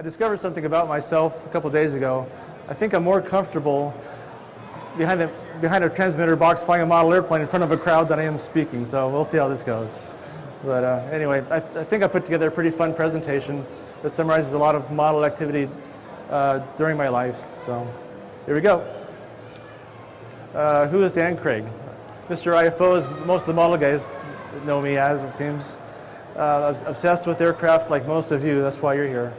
I discovered something about myself a couple days ago. I think I'm more comfortable behind a transmitter box flying a model airplane in front of a crowd than I am speaking, so we'll see how this goes. But anyway, I think I put together a pretty fun presentation that summarizes a lot of model activity during my life. So here we go. Who is Dan Kreigh? Mr. IFO, as most of the model guys know me as, it seems. Obsessed with aircraft like most of you, that's why you're here.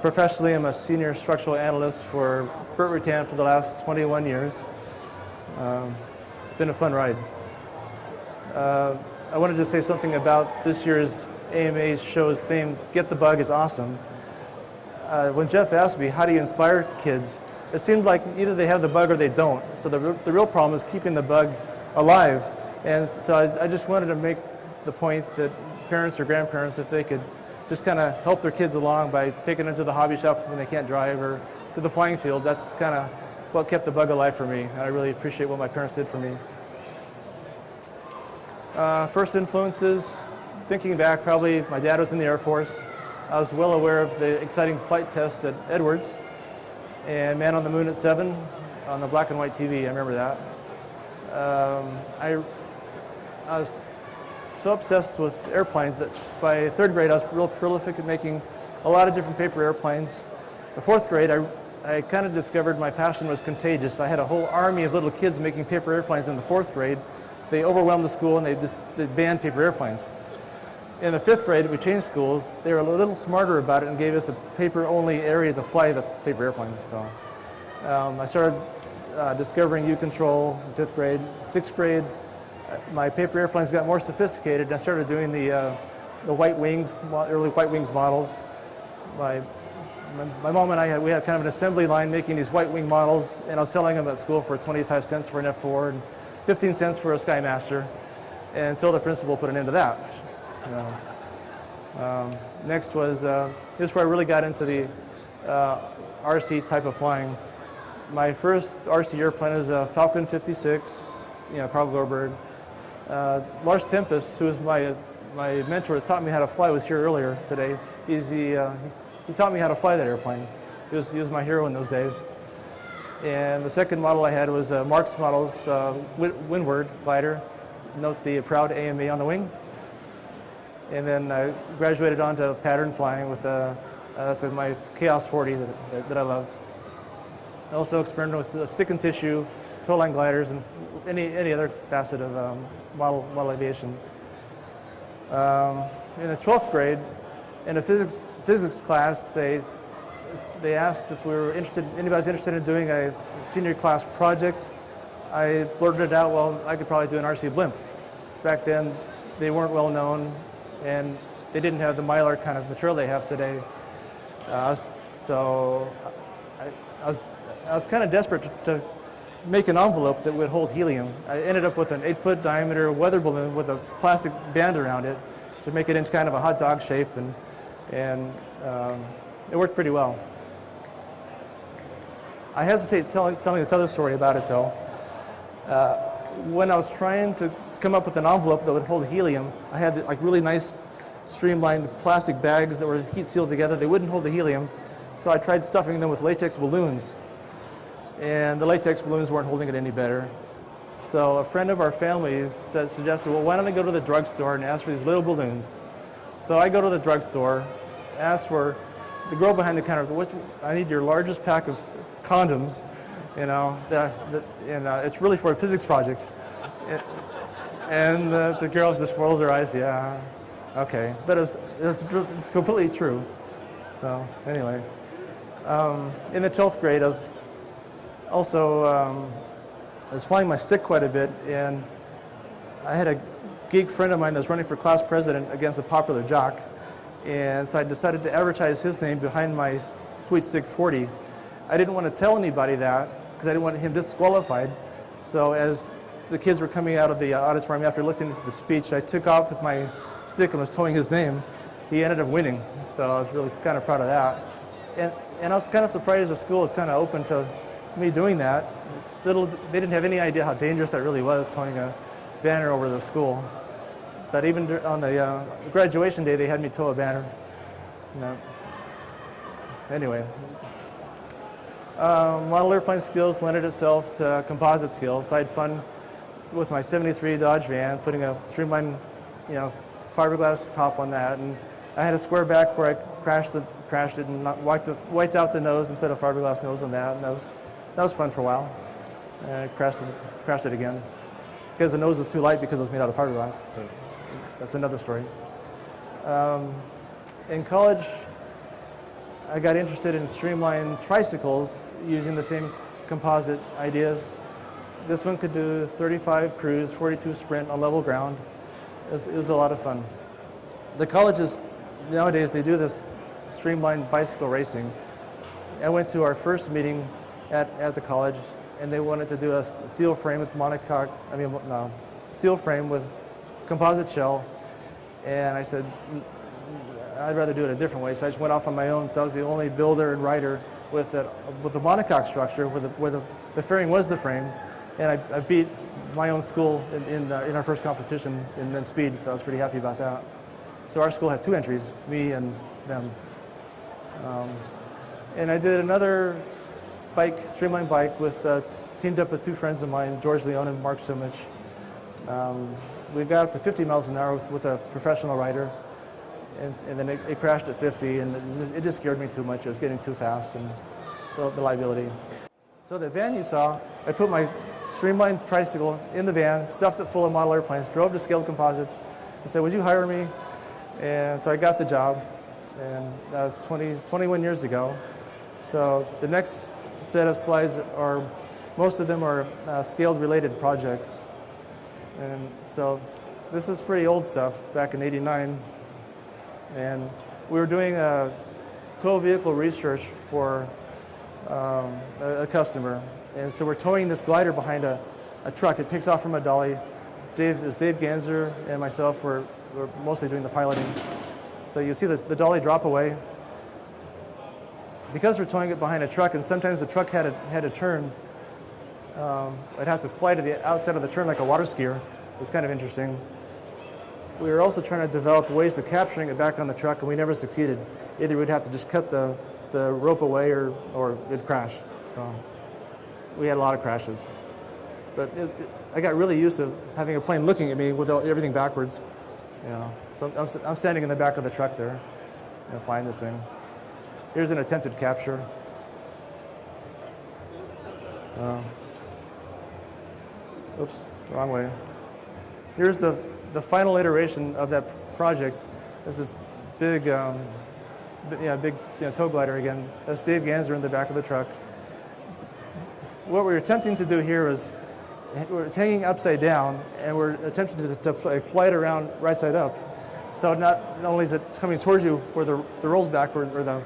Professionally, I'm a senior structural analyst for Burt Rutan for the last 21 years. Been a fun ride. I wanted to say something about this year's AMA show's theme, Get the Bug is awesome. When Jeff asked me, how do you inspire kids? It seemed like either they have the bug or they don't. So the real problem is keeping the bug alive. And so I just wanted to make the point that parents or grandparents, if they could just kind of help their kids along by taking them to the hobby shop when they can't drive or to the flying field, that's kind of what kept the bug alive for me. And I really appreciate what my parents did for me. First influences, thinking back, probably my dad was in the Air Force. I was well aware of the exciting flight test at Edwards and Man on the Moon at 7 on the black and white TV. I remember that. I was so obsessed with airplanes that by third grade I was real prolific at making a lot of different paper airplanes. In fourth grade, I kind of discovered my passion was contagious. I had a whole army of little kids making paper airplanes in the fourth grade. They overwhelmed the school and they banned paper airplanes. In the fifth grade, we changed schools. They were a little smarter about it and gave us a paper-only area to fly the paper airplanes. So I started discovering U-control in fifth grade. Sixth grade, my paper airplanes got more sophisticated, and I started doing the white wings, early white wings models. My mom and we had kind of an assembly line making these white wing models, and I was selling them at school for 25 cents for an F4 and 15 cents for a Skymaster, until the principal put an end to that. Next was, this is where I really got into the RC type of flying. My first RC airplane was a Falcon 56, Carl Gorberg. Lars Tempest, who was my mentor that taught me how to fly, was here earlier today. He taught me how to fly that airplane. He was my hero in those days. And the second model I had was Mark's Models Windward glider. Note the proud AMA on the wing. And then I graduated on to pattern flying with that's my Chaos 40 that I loved. I also experimented with stick and tissue, toe line gliders, and any other facet of model aviation. In the 12th grade, in a physics class, they asked if anybody's interested in doing a senior class project. I blurted it out, well, I could probably do an RC blimp. Back then, they weren't well known, and they didn't have the Mylar kind of material they have today. So I was kind of desperate to make an envelope that would hold helium. I ended up with an 8-foot diameter weather balloon with a plastic band around it to make it into kind of a hot dog shape, and it worked pretty well. I hesitate telling this other story about it, though. When I was trying to come up with an envelope that would hold helium, I had like really nice streamlined plastic bags that were heat sealed together. They wouldn't hold the helium, so I tried stuffing them with latex balloons. And the latex balloons weren't holding it any better. So a friend of our family's suggested, well, why don't I go to the drugstore and ask for these little balloons? So I go to the drugstore, ask for the girl behind the counter, I need your largest pack of condoms, it's really for a physics project. And the girl just rolls her eyes, yeah, okay. But it's completely true. So anyway, in the 12th grade, I was also I was flying my stick quite a bit, and I had a geek friend of mine that was running for class president against a popular jock, and so I decided to advertise his name behind my Sweet Stick 40. I didn't want to tell anybody that because I didn't want him disqualified. So as the kids were coming out of the auditorium after listening to the speech, I took off with my stick and was towing his name. He ended up winning, so I was really kind of proud of that. And I was kind of surprised the school was kind of open to me doing that. They didn't have any idea how dangerous that really was, towing a banner over the school. But even on the graduation day, they had me tow a banner. anyway. Model airplane skills lended itself to composite skills. So I had fun with my 73 Dodge van, putting a streamlined, fiberglass top on that, and I had a square back where I crashed it and wiped out the nose and put a fiberglass nose on that, and that was fun for a while. And I crashed it again because the nose was too light because it was made out of fiberglass. But that's another story. In college, I got interested in streamlined tricycles using the same composite ideas. This one could do 35 cruise, 42 sprint on level ground. It was a lot of fun. The colleges nowadays, they do this streamlined bicycle racing. I went to our first meeting at the college, and they wanted to do a steel frame with steel frame with composite shell. And I said, I'd rather do it a different way. So I just went off on my own. So I was the only builder and writer with a monocoque structure where the fairing was the frame. And I beat my own school in our first competition in speed. So I was pretty happy about that. So our school had 2 entries, me and them. And I did another streamlined bike teamed up with 2 friends of mine, George Leone and Mark Sumich. We got up to 50 miles an hour with a professional rider, and then it crashed at 50, and it just scared me too much. It was getting too fast, and the liability. So the van you saw, I put my streamlined tricycle in the van, stuffed it full of model airplanes, drove to Scaled Composites, and said, would you hire me? And so I got the job, and that was 21 years ago. So the next set of slides most of them are scaled related projects. And so this is pretty old stuff back in '89. And we were doing a tow vehicle research for a customer. And so we're towing this glider behind a truck. It takes off from a dolly. Dave Ganser and myself were mostly doing the piloting. So you see the dolly drop away. Because we're towing it behind a truck, and sometimes the truck had to turn, I'd have to fly to the outside of the turn like a water skier. It was kind of interesting. We were also trying to develop ways of capturing it back on the truck, and we never succeeded. Either we'd have to just cut the rope away or it'd crash. So we had a lot of crashes. But I got really used to having a plane looking at me with everything backwards. So I'm standing in the back of the truck there, flying this thing. Here's an attempted capture. Oops, wrong way. Here's the final iteration of that project. This is big tow glider again. That's Dave Ganser in the back of the truck. What we're attempting to do here is it's hanging upside down, and we're attempting to fly it around right side up. So not only is it coming towards you where the rolls backwards, or the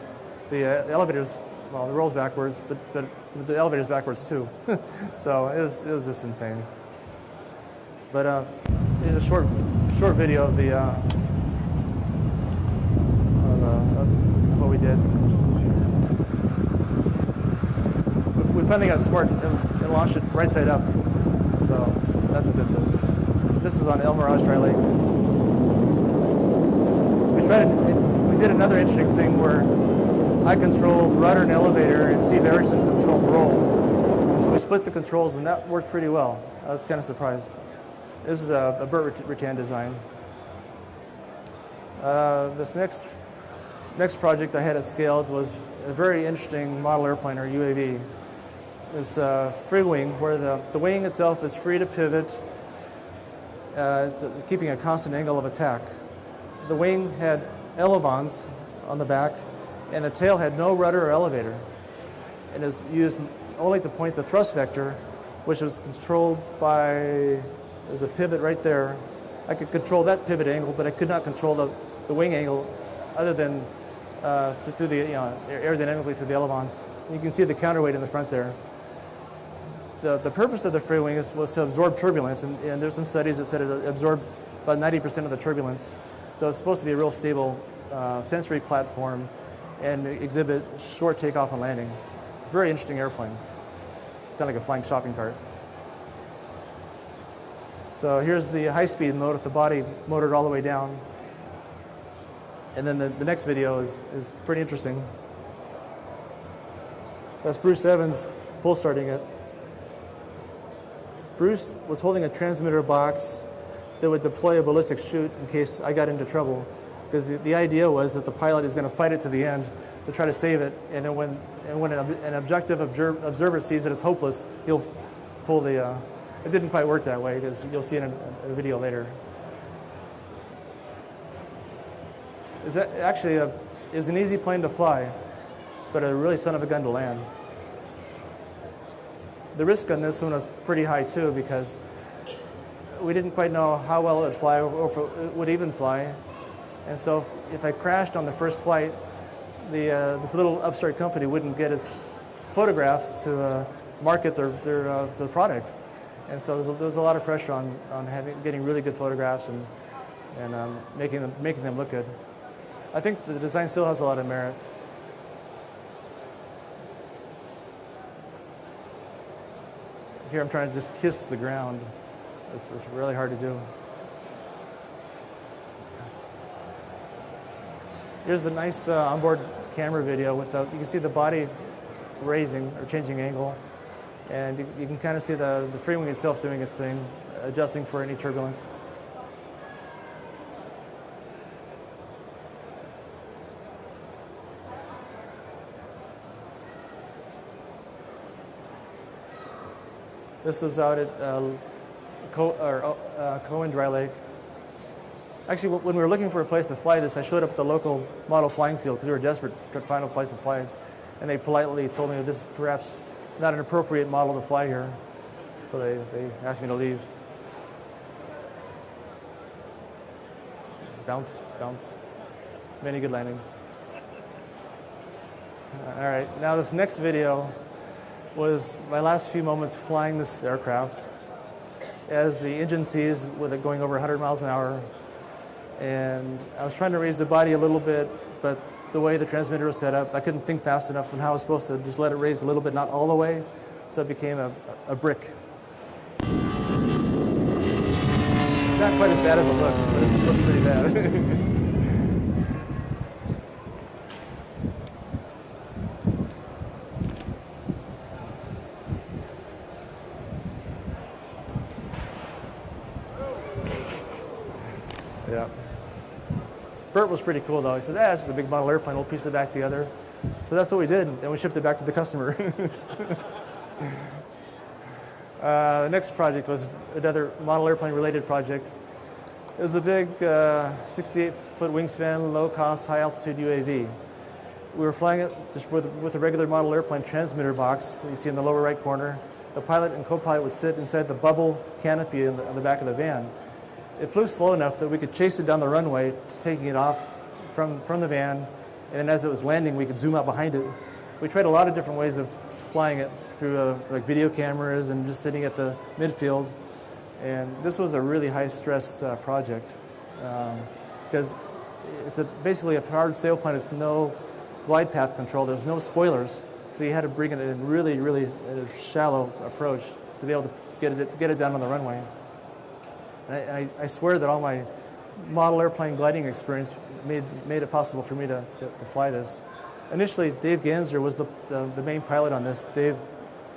elevators, well, the rolls backwards, but the elevator's backwards too. So it was just insane. But here's a short video of what we did. We finally got smart and launched it right side up. So that's what this is. This is on El Mirage Dry Lake. We did another interesting thing where I controlled rudder and elevator, and Steve Erickson controlled the roll. So we split the controls, and that worked pretty well. I was kind of surprised. This is a Burt Rutan design. This next project I had it scaled was a very interesting model airplane, or UAV. It's free wing, where the wing itself is free to pivot. It's keeping a constant angle of attack. The wing had elevons on the back, and the tail had no rudder or elevator, and is used only to point the thrust vector, which was controlled by, there's a pivot right there. I could control that pivot angle, but I could not control the wing angle other than through the aerodynamically through the elevons. You can see the counterweight in the front there. The purpose of the free wing was to absorb turbulence, and there's some studies that said it absorbed about 90% of the turbulence. So it's supposed to be a real stable sensory platform and exhibit short takeoff and landing. Very interesting airplane, kind of like a flying shopping cart. So here's the high-speed mode with the body motored all the way down. And then the next video is pretty interesting. That's Bruce Evans pull starting it. Bruce was holding a transmitter box that would deploy a ballistic chute in case I got into trouble. Because the idea was that the pilot is going to fight it to the end to try to save it, and then when an objective observer sees that it's hopeless, he'll pull the... it didn't quite work that way, because you'll see it in a video later. It was an easy plane to fly, but a really son of a gun to land. The risk on this one was pretty high too, because we didn't quite know how well it would fly or if it would even fly. And so if I crashed on the first flight, this little upstart company wouldn't get its photographs to market their product. And so there was a lot of pressure on getting really good photographs and making them look good. I think the design still has a lot of merit. Here I'm trying to just kiss the ground. It's really hard to do. Here's a nice onboard camera video with you can see the body raising or changing angle, and you can kind of see the free wing itself doing its thing, adjusting for any turbulence. This is out at Cohen Dry Lake. Actually, when we were looking for a place to fly this, I showed up at the local model flying field because we were desperate to find a place to fly it. And they politely told me that this is perhaps not an appropriate model to fly here. So they asked me to leave. Bounce, bounce. Many good landings. All right, now this next video was my last few moments flying this aircraft as the engine seized with it going over 100 miles an hour. And I was trying to raise the body a little bit, but the way the transmitter was set up, I couldn't think fast enough on how I was supposed to just let it raise a little bit, not all the way, so it became a brick. It's not quite as bad as it looks, but it looks pretty bad. Yeah. Bert was pretty cool though. He says, it's just a big model airplane, we'll piece it back together. So that's what we did, and we shipped it back to the customer. The next project was another model airplane related project. It was a big 68-foot wingspan, low-cost, high-altitude UAV. We were flying it just with a regular model airplane transmitter box that you see in the lower right corner. The pilot and co-pilot would sit inside the bubble canopy on the back of the van. It flew slow enough that we could chase it down the runway, taking it off from the van, and then as it was landing, we could zoom out behind it. We tried a lot of different ways of flying it through like video cameras and just sitting at the midfield. And this was a really high-stress project because it's basically a powered sailplane with no glide path control. There's no spoilers, so you had to bring it in really, really shallow approach to be able to get it down on the runway. And I swear that all my model airplane gliding experience made it possible for me to fly this. Initially, Dave Ganser was the main pilot on this. Dave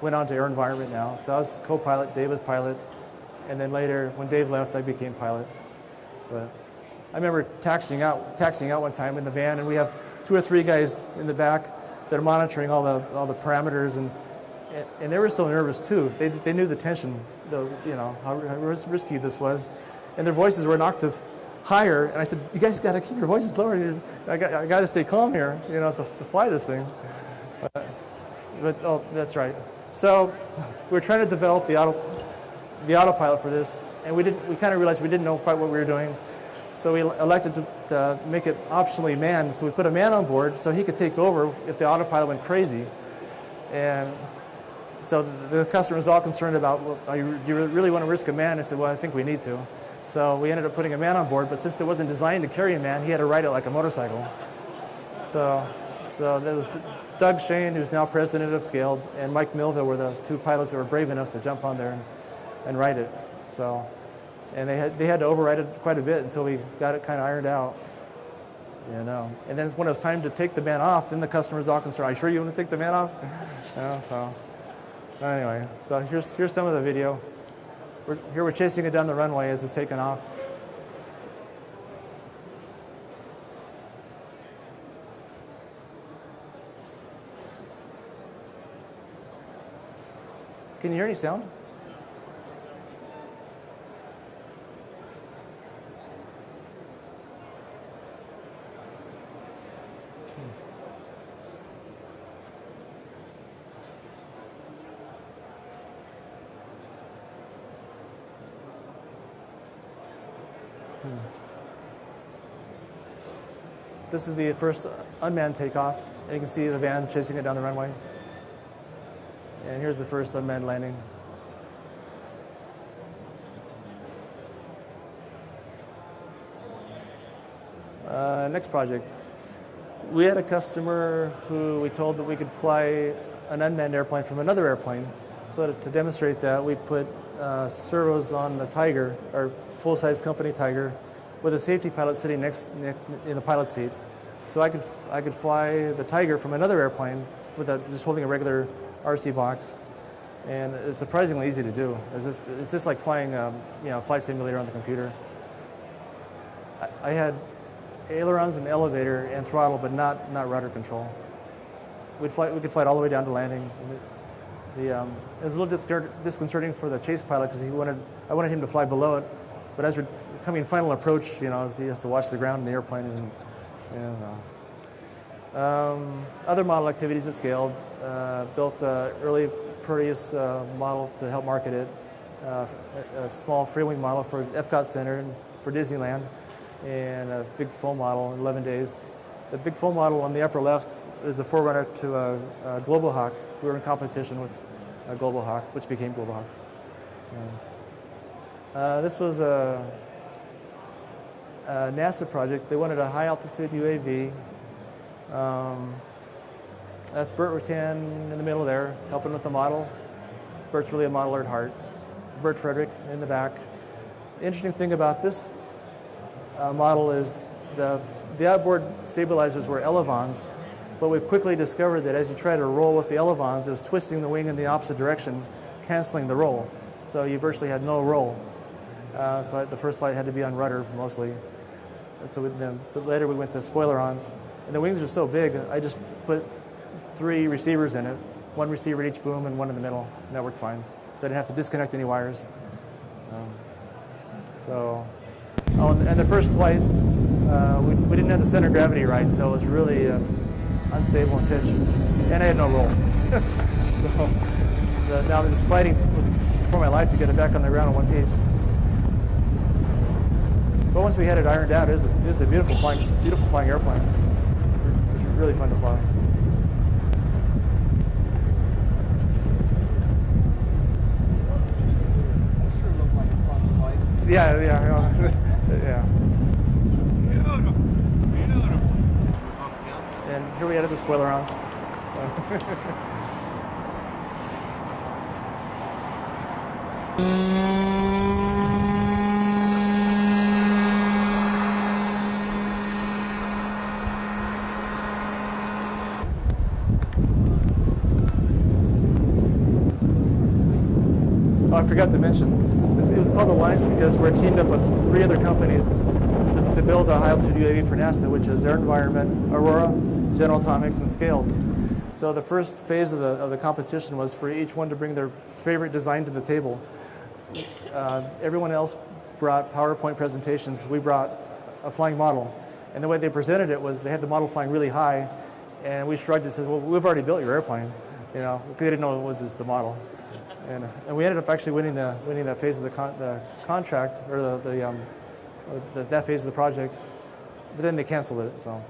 went on to Air Environment now, so I was co-pilot, Dave was pilot, and then later, when Dave left, I became pilot. But I remember taxiing out one time in the van, and we have 2 or 3 guys in the back that are monitoring all the parameters, and they were so nervous too. They knew the tension, how risky this was, and their voices were an octave higher. And I said, "You guys got to keep your voices lower. I got to stay calm here, to fly this thing." But oh, that's right. So we were trying to develop the autopilot for this, and we kind of realized we didn't know quite what we were doing. So we elected to make it optionally manned. So we put a man on board so he could take over if the autopilot went crazy. And so the customer was all concerned about, well, do you really want to risk a man? I said, well, I think we need to. So we ended up putting a man on board, but since it wasn't designed to carry a man, he had to ride it like a motorcycle. So there was Doug Shane, who's now president of Scaled, and Mike Milville were the 2 pilots that were brave enough to jump on there and ride it. And they had to override it quite a bit until we got it kind of ironed out. You know, and then when it was time to take the man off, then the customer's all concerned. Are you sure you want to take the man off? You know, so anyway, so here's some of the video. We're chasing it down the runway as it's taking off. Can you hear any sound? This is the first unmanned takeoff. And you can see the van chasing it down the runway. And here's the first unmanned landing. Next project. We had a customer who we told that we could fly an unmanned airplane from another airplane. So that to demonstrate that, we put servos on the Tiger, our full-size company Tiger, with a safety pilot sitting next in the pilot seat. So I could fly the Tiger from another airplane without just holding a regular RC box, and it's surprisingly easy to do. It's just like flying flight simulator on the computer. I had ailerons and elevator and throttle, but not rudder control. We could fly it all the way down to landing. It was a little disconcerting for the chase pilot because I wanted him to fly below it, but as we're coming final approach, he has to watch the ground in the airplane. Other model activities that scaled. Built an early Proteus model to help market it. A small free-wing model for Epcot Center and for Disneyland, and a big foam model in 11 days. The big foam model on the upper left is the forerunner to a Global Hawk. We were in competition with a Global Hawk, which became Global Hawk. So, this was a NASA project. They wanted a high-altitude UAV. That's Bert Rutan in the middle there, helping with the model. Bert's really a modeler at heart. Bert Frederick in the back. The interesting thing about this model is the outboard stabilizers were elevons, but we quickly discovered that as you try to roll with the elevons, it was twisting the wing in the opposite direction, canceling the roll. So you virtually had no roll. So the first flight had to be on rudder mostly. And so later we went to spoilerons. And the wings are so big, I just put 3 receivers in it, 1 receiver at each boom and 1 in the middle, and that worked fine. So I didn't have to disconnect any wires. And the first flight, we didn't have the center of gravity right, so it was really unstable in pitch, and I had no roll. So now I'm just fighting for my life to get it back on the ground in one piece. But once we had it ironed out, it was a beautiful flying airplane. It was really fun to fly. That sure looked like a fun flight. Yeah. And here we added the spoilerons. I forgot to mention, it was called Alliance because we're teamed up with 3 other companies to build a high-altitude UAV for NASA, which is Air Environment, Aurora, General Atomics, and Scaled. So the first phase of the competition was for each one to bring their favorite design to the table. Everyone else brought PowerPoint presentations. We brought a flying model. And the way they presented it was they had the model flying really high, and we shrugged and said, well, we've already built your airplane. They didn't know it was just a model. And we ended up actually winning that phase of the contract, or that phase of the project. But then they canceled it. So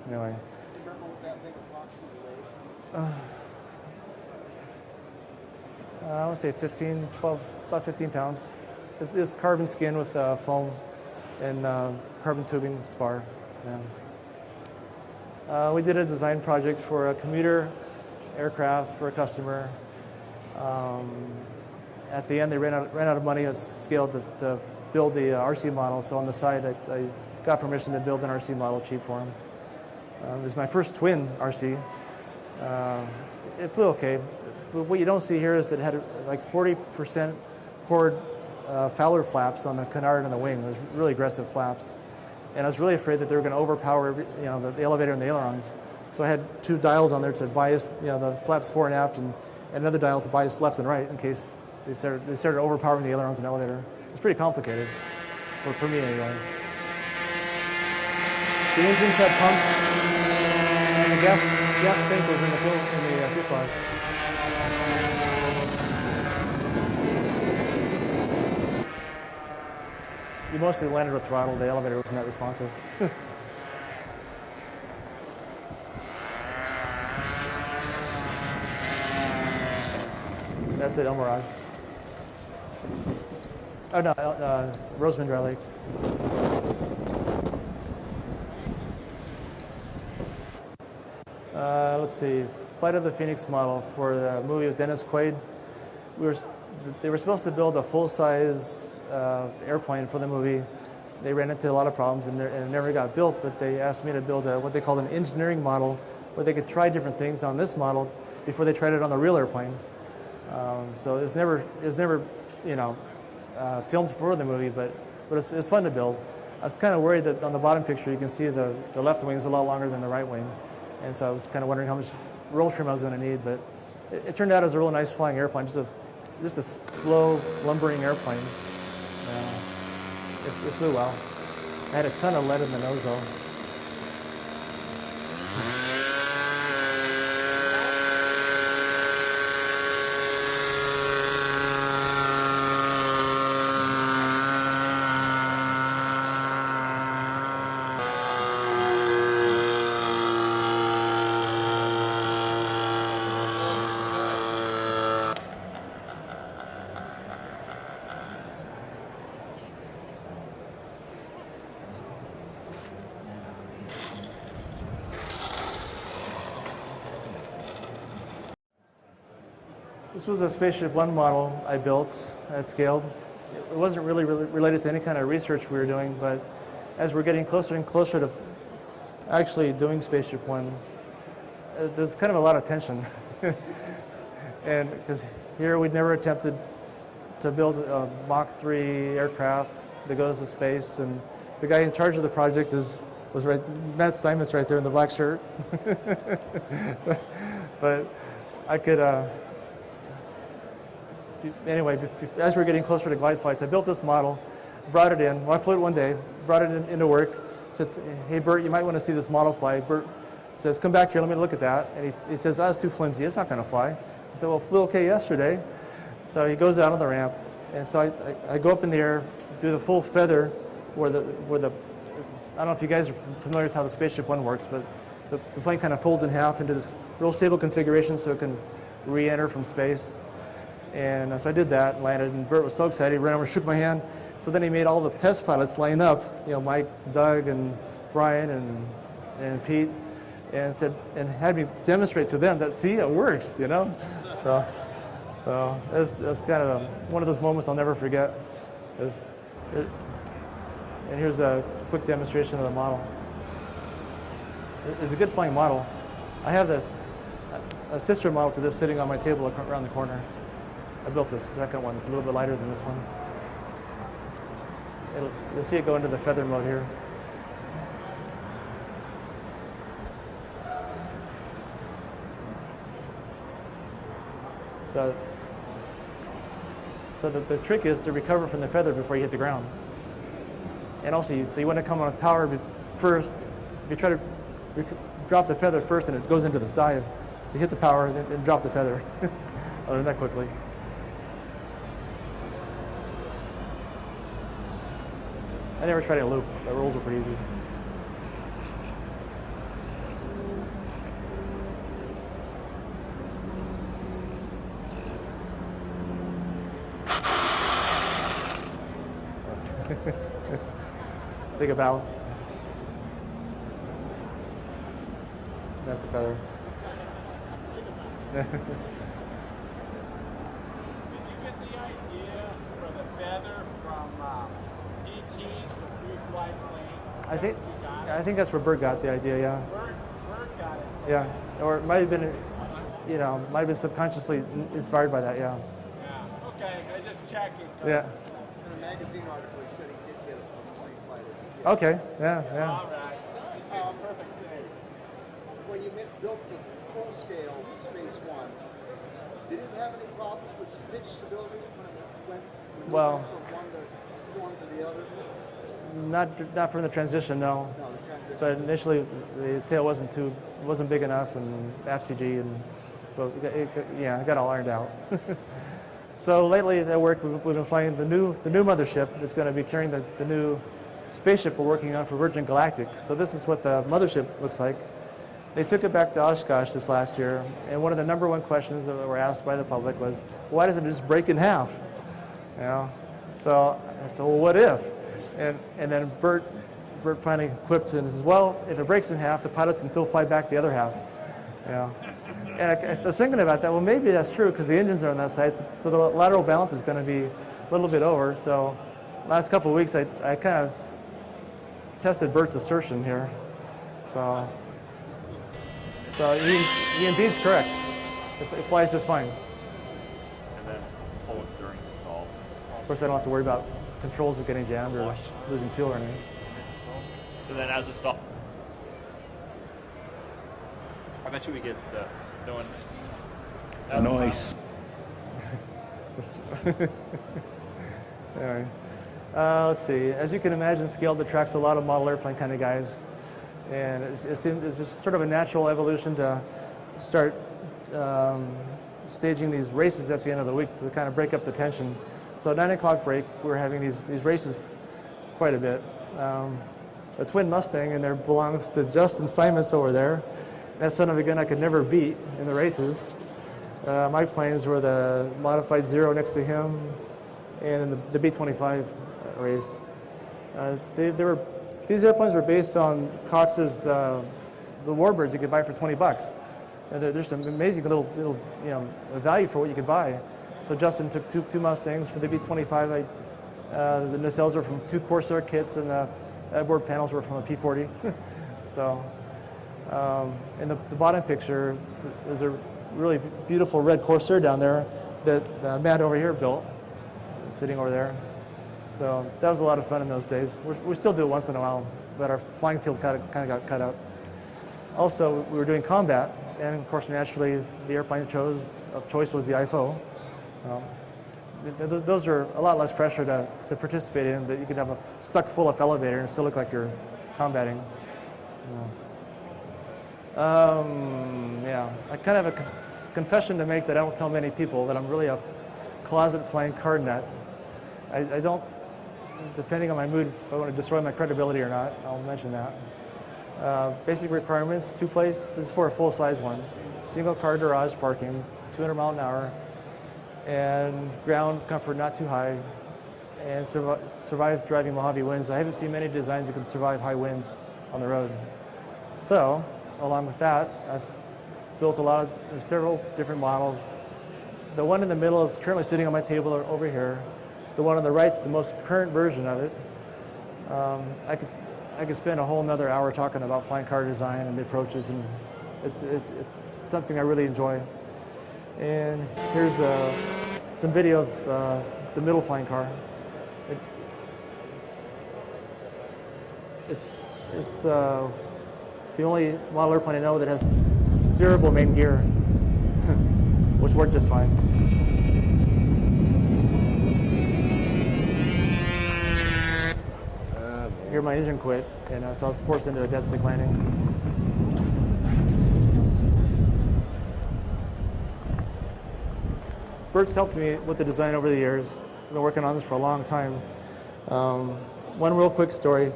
anyway. Do you remember what that thing approximately weighed? I want to say about 15 pounds. It's carbon skin with foam and carbon tubing spar. Yeah. We did a design project for a commuter aircraft for a customer. At the end, they ran out of money at scale to build the RC model. So on the side, I got permission to build an RC model cheap for him. It was my first twin RC. It flew okay, but what you don't see here is that it had like 40% chord Fowler flaps on the canard and the wing. Those really aggressive flaps, and I was really afraid that they were going to overpower, the elevator and the ailerons. So I had 2 dials on there to bias, the flaps fore and aft, and another dial to bias left and right in case they started overpowering the ailerons and elevator. It's pretty complicated, for me anyway. The engines had pumps, and the gas tank was in the fuselage. You mostly landed with throttle. The elevator wasn't that responsive. That's it, El Mirage. Oh no, Rosamond Dry Lake. Let's see, Flight of the Phoenix model for the movie with Dennis Quaid. They were supposed to build a full-size airplane for the movie. They ran into a lot of problems and it never got built, but they asked me to build what they called an engineering model where they could try different things on this model before they tried it on the real airplane. So it was never filmed for the movie, but it's fun to build. I was kind of worried that on the bottom picture you can see the left wing is a lot longer than the right wing, and so I was kind of wondering how much roll trim I was going to need, but it turned out as a real nice flying airplane, just a slow, lumbering airplane. It flew well. I had a ton of lead in the nose though. This was a Spaceship One model I built at scale. It wasn't really related to any kind of research we were doing, but as we're getting closer and closer to actually doing Spaceship One, there's kind of a lot of tension. And because here we'd never attempted to build a Mach 3 aircraft that goes to space, and the guy in charge of the project was right, Matt Simon's right there in the black shirt. But I could, anyway, as we're getting closer to glide flights, I built this model, brought it in. Well, I flew it one day, brought it into work, said, hey, Bert, you might want to see this model fly. Bert says, come back here, let me look at that. And he says, oh, it's too flimsy, it's not going to fly. I said, well, it flew okay yesterday. So he goes out on the ramp, and so I go up in the air, do the full feather, where the I don't know if you guys are familiar with how the Spaceship One works, but the plane kind of folds in half into this real stable configuration so it can re-enter from space. And so I did that, landed, and Bert was so excited, he ran over and shook my hand. So then he made all the test pilots line up, Mike, Doug, and Brian, and Pete, and had me demonstrate to them that, see, it works, So that's kind of one of those moments I'll never forget. And here's a quick demonstration of the model. It's a good flying model. I have a sister model to this sitting on my table around the corner. I built this second one. It's a little bit lighter than this one. You'll see it go into the feather mode here. So the trick is to recover from the feather before you hit the ground. And also, so you want to come on with power first. If you try to drop the feather first, and it goes into this dive. So you hit the power, then drop the feather. I learned that quickly. I never tried a loop. The rolls are pretty easy. Take a bow. That's the feather. Did you get the idea for the feather from ETs for free flight planes? I think that's where Bert got the idea. Yeah. Bert got it. Yeah. Or it might have been, might have been subconsciously inspired by that. Yeah. Yeah. Okay. I just checking. Yeah. In a magazine article, he said he did get it from free flight as a kid. Okay. Yeah. Yeah. All right. It's perfect sense. When you built the full-scale Space One, did it have any problems with pitch stability when it went Well, from one form to the other? Not from the transition, no. No, the transition. But initially, the tail wasn't big enough, and FCG, and it got all ironed out. So lately at work, we've been flying the new mothership that's going to be carrying the new spaceship we're working on for Virgin Galactic. So this is what the mothership looks like. They took it back to Oshkosh this last year, and one of the number one questions that were asked by the public was, why doesn't it just break in half? So I said, well, what if? And then Bert finally quipped and says, well, if it breaks in half, the pilots can still fly back the other half. And I was thinking about that. Well, maybe that's true because the engines are on that side, so the lateral balance is going to be a little bit over. So last couple of weeks, I kind of tested Bert's assertion here. So he indeed's correct. It flies just fine. And then hold it during the stall. Of course, I don't have to worry about controls of getting jammed or losing fuel or anything. And then as the stall. I bet you we get doing The noise. Anyway, let's see. As you can imagine, Scaled attracts a lot of model airplane kind of guys. And it's just sort of a natural evolution to start staging these races at the end of the week to kind of break up the tension. So at 9 o'clock break, we're having these races quite a bit. The twin Mustang in there belongs to Justin Simons over there. That son of a gun I could never beat in the races. My planes were the modified Zero next to him, and then the B-25 race. These airplanes were based on Cox's the Warbirds you could buy for $20. And there's some amazing little value for what you could buy. So Justin took two Mustangs for the B-25. The nacelles were from two Corsair kits, and the outboard panels were from a P-40. So, in the bottom picture, there's a really beautiful red Corsair down there that Matt over here built, sitting over there. So that was a lot of fun in those days. We still do it once in a while, but our flying field kind of got cut out. Also, we were doing combat, and of course, naturally, the airplane of choice was the IFO. Those are a lot less pressure to participate in, that you could have a stuck full up elevator and still look like you're combating. I kind of have a confession to make that I don't tell many people, that I'm really a closet flying card nut. I don't, depending on my mood, if I want to destroy my credibility or not, I'll mention that. Basic requirements, 2-place, this is for a full-size one. Single car garage parking, 200 mile an hour, and ground comfort not too high, and survive driving Mojave winds. I haven't seen many designs that can survive high winds on the road. So, along with that, I've built several different models. The one in the middle is currently sitting on my table over here. The one on the right is the most current version of it. I could spend a whole another hour talking about flying car design and the approaches, and it's something I really enjoy. And here's some video of the middle flying car. It's the only model airplane I know that has steerable main gear, which worked just fine. Here my engine quit, and so I was forced into a dead stick landing. Bert's helped me with the design over the years. I've been working on this for a long time. One real quick story.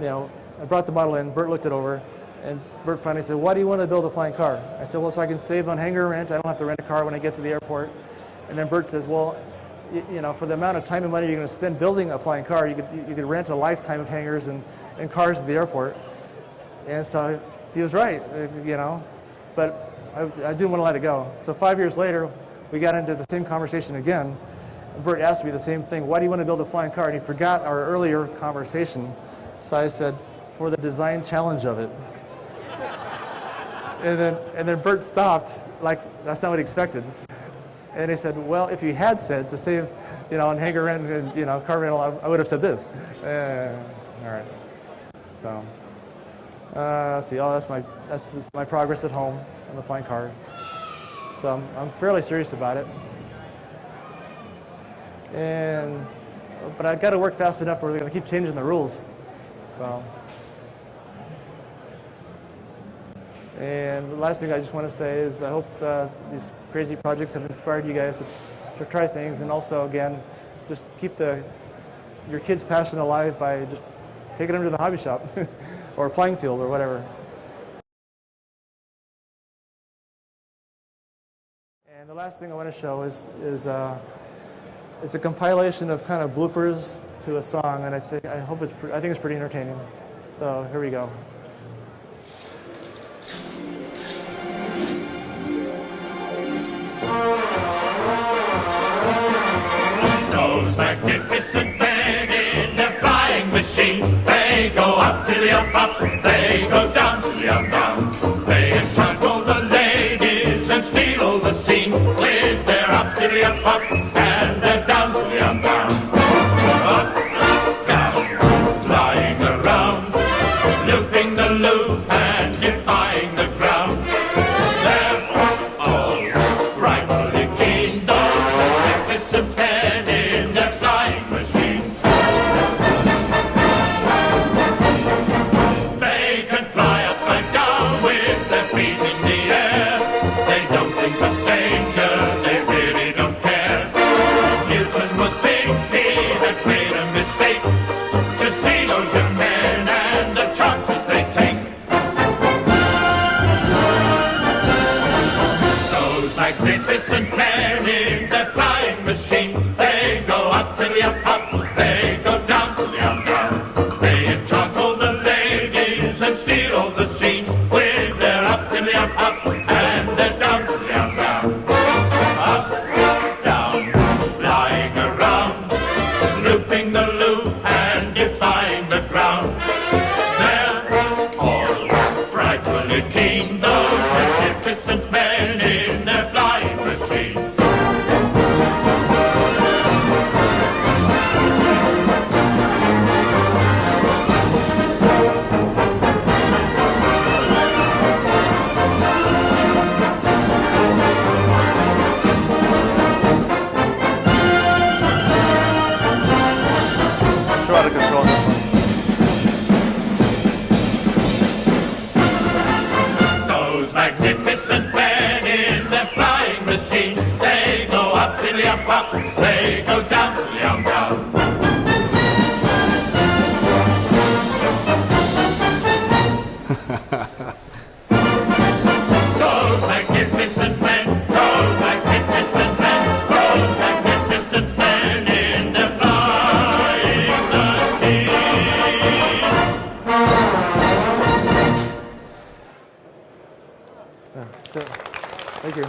I brought the model in, Bert looked it over, and Bert finally said, why do you want to build a flying car? I said, well, so I can save on hangar rent. I don't have to rent a car when I get to the airport. And then Bert says, well, for the amount of time and money you're going to spend building a flying car, you could rent a lifetime of hangars and cars at the airport. And so he was right, but I didn't want to let it go. So 5 years later, we got into the same conversation again. Bert asked me the same thing, why do you want to build a flying car? And he forgot our earlier conversation. So I said, for the design challenge of it. And then Bert stopped, like that's not what he expected. And he said, well, if you had said to save, on hangar and, car rental, I would have said this. All right. So, let's see. Oh, that's my progress at home on the flying car. So I'm fairly serious about it. But I've got to work fast enough where they're going to keep changing the rules. So. And the last thing I just want to say is I hope these crazy projects have inspired you guys to try things, and also, again, just keep your kids' passion alive by just taking them to the hobby shop or flying field or whatever. And the last thing I want to show is a compilation of kind of bloopers to a song, and I think it's pretty entertaining. So here we go. Those magnificent men in their flying machine, they go up to the up, they go down to the down. They entrapple the ladies and steal all the scene with their up to the up, and their down to the down. Up, down, flying around, looping the loop and defying the ground. They're all rightfully keen, those magnificent men in their flying machines. They can fly upside down with their feet in the air. They don't think of danger, they really don't care. Newton would think he had made a mistake to see those young men and the chances they take. Those magnificent men in their flying machine, they go up to the up, they go down to the down. They entrapple the ladies and steal all the scene with their up to the up, and their down to the down. Up, down, flying around, looping the loop and defying the ground. They're all frightfully keen, those magnificent men in their flying machines. I'm sure out of control on this one. Those magnificent men in their flying machine, they go up to the up, they go down to the down. Those magnificent men, those magnificent men, those magnificent men in their flying machine. Yeah, so, thank you.